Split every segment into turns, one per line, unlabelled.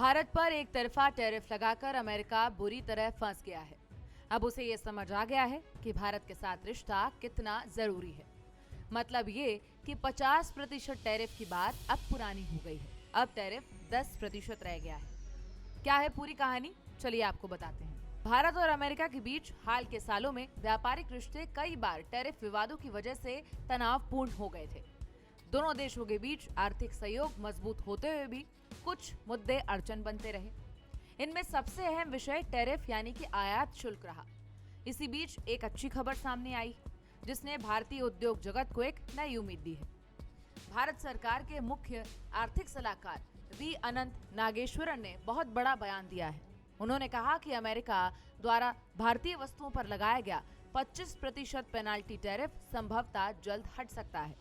भारत पर एक तरफा टैरिफ लगाकर अमेरिका बुरी तरह फंस गया है। अब उसे ये समझ आ गया है कि भारत के साथ रिश्ता कितना जरूरी है। मतलब ये कि 50% टैरिफ की बात अब पुरानी हो गई है। अब टैरिफ 10% रह गया है। क्या है पूरी कहानी, चलिए आपको बताते हैं। भारत और अमेरिका के बीच हाल के सालों में व्यापारिक रिश्ते कई बार टैरिफ विवादों की वजह से तनावपूर्ण हो गए थे। दोनों देशों के बीच आर्थिक सहयोग मजबूत होते हुए भी कुछ मुद्दे अड़चन बनते रहे। इनमें सबसे अहम विषय टैरिफ यानी कि आयात शुल्क रहा। इसी बीच एक अच्छी खबर सामने आई जिसने भारतीय उद्योग जगत को एक नई उम्मीद दी है। भारत सरकार के मुख्य आर्थिक सलाहकार वी अनंत नागेश्वरन ने बहुत बड़ा बयान दिया है। उन्होंने कहा कि अमेरिका द्वारा भारतीय वस्तुओं पर लगाया गया 25% पेनाल्टी टैरिफ संभवतः जल्द हट सकता है।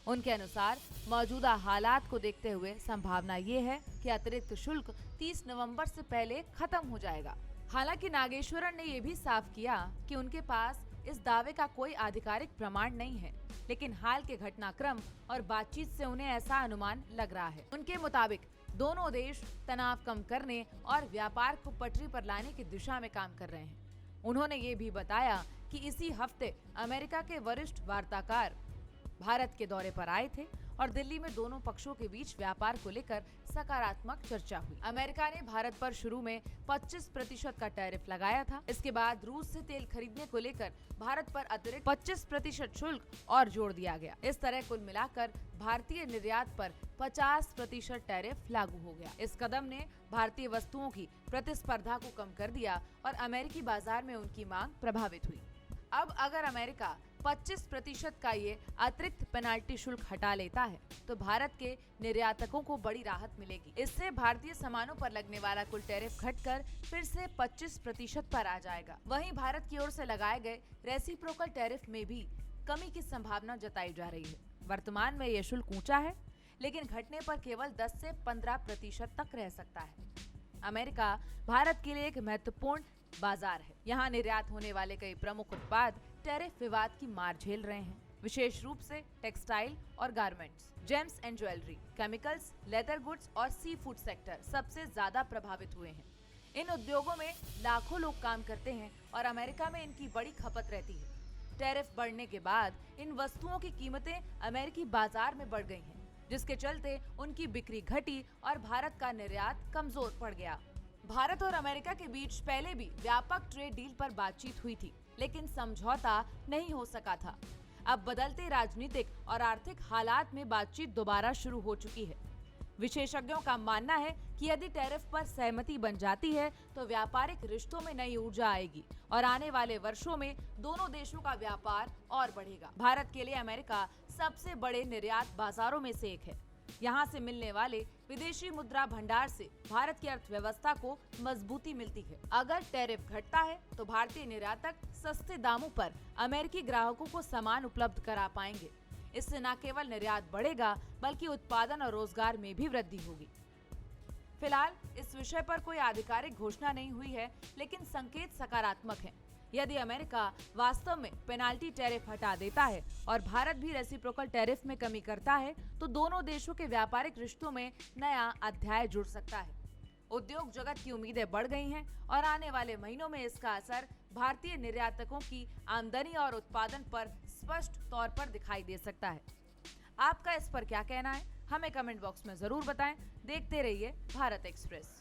उनके अनुसार मौजूदा हालात को देखते हुए संभावना ये है कि अतिरिक्त शुल्क 30 नवंबर से पहले खत्म हो जाएगा। हालांकि नागेश्वरन ने यह भी साफ किया कि उनके पास इस दावे का कोई आधिकारिक प्रमाण नहीं है, लेकिन हाल के घटनाक्रम और बातचीत से उन्हें ऐसा अनुमान लग रहा है। उनके मुताबिक दोनों देश तनाव कम करने और व्यापार को पटरी पर लाने की दिशा में काम कर रहे हैं। उन्होंने ये भी बताया कि इसी हफ्ते अमेरिका के वरिष्ठ वार्ताकार भारत के दौरे पर आए थे और दिल्ली में दोनों पक्षों के बीच व्यापार को लेकर सकारात्मक चर्चा हुई। अमेरिका ने भारत पर शुरू में 25% का टैरिफ लगाया था। इसके बाद रूस से तेल खरीदने को लेकर भारत पर अतिरिक्त 25% शुल्क और जोड़ दिया गया। इस तरह कुल मिलाकर भारतीय निर्यात पर 50% टैरिफ लागू हो गया। इस कदम ने भारतीय वस्तुओं की प्रतिस्पर्धा को कम कर दिया और अमेरिकी बाजार में उनकी मांग प्रभावित हुई। अब अगर अमेरिका 25% का ये अतिरिक्त पेनाल्टी शुल्क हटा लेता है तो भारत के निर्यातकों को बड़ी राहत मिलेगी। इससे भारतीय सामानों पर लगने वाला कुल टैरिफ घटकर फिर से 25% पर आ जाएगा। वहीं भारत की ओर से लगाए गए रेसिप्रोकल टैरिफ में भी कमी की संभावना जताई जा रही है। वर्तमान में यह शुल्क ऊंचा है, लेकिन घटने पर केवल 10 से 15% तक रह सकता है। अमेरिका भारत के लिए एक महत्वपूर्ण बाजार है। यहाँ निर्यात होने वाले कई प्रमुख उत्पाद टैरिफ विवाद की मार झेल रहे हैं। विशेष रूप से टेक्सटाइल और garments, James and jewellery, chemicals, leather goods और सी फूड सेक्टर सबसे ज्यादा प्रभावित हुए हैं। इन उद्योगों में लाखों लोग काम करते हैं और अमेरिका में इनकी बड़ी खपत रहती है। टैरिफ बढ़ने के बाद इन वस्तुओं की कीमतें अमेरिकी बाजार में बढ़ गई हैं, जिसके चलते उनकी बिक्री घटी और भारत का निर्यात कमजोर पड़ गया। भारत और अमेरिका के बीच पहले भी व्यापक ट्रेड डील पर बातचीत हुई थी, लेकिन समझौता नहीं हो सका था। अब बदलते राजनीतिक और आर्थिक हालात में बातचीत दोबारा शुरू हो चुकी है। विशेषज्ञों का मानना है कि यदि टैरिफ पर सहमति बन जाती है तो व्यापारिक रिश्तों में नई ऊर्जा आएगी और आने वाले वर्षों में दोनों देशों का व्यापार और बढ़ेगा। भारत के लिए अमेरिका सबसे बड़े निर्यात बाजारों में से एक है। यहाँ से मिलने वाले विदेशी मुद्रा भंडार से भारत की अर्थव्यवस्था को मजबूती मिलती है। अगर टैरिफ घटता है तो भारतीय निर्यातक सस्ते दामों पर अमेरिकी ग्राहकों को सामान उपलब्ध करा पाएंगे। इससे न केवल निर्यात बढ़ेगा बल्कि उत्पादन और रोजगार में भी वृद्धि होगी। फिलहाल इस विषय पर कोई आधिकारिक घोषणा नहीं हुई है, लेकिन संकेत सकारात्मक हैं। यदि अमेरिका वास्तव में पेनाल्टी टैरिफ हटा देता है और भारत भी रेसिप्रोकल टैरिफ में कमी करता है तो दोनों देशों के व्यापारिक रिश्तों में नया अध्याय जुड़ सकता है। उद्योग जगत की उम्मीदें बढ़ गई हैं और आने वाले महीनों में इसका असर भारतीय निर्यातकों की आमदनी और उत्पादन पर स्पष्ट तौर पर दिखाई दे सकता है। आपका इस पर क्या कहना है, हमें कमेंट बॉक्स में जरूर बताएं। देखते रहिए भारत एक्सप्रेस।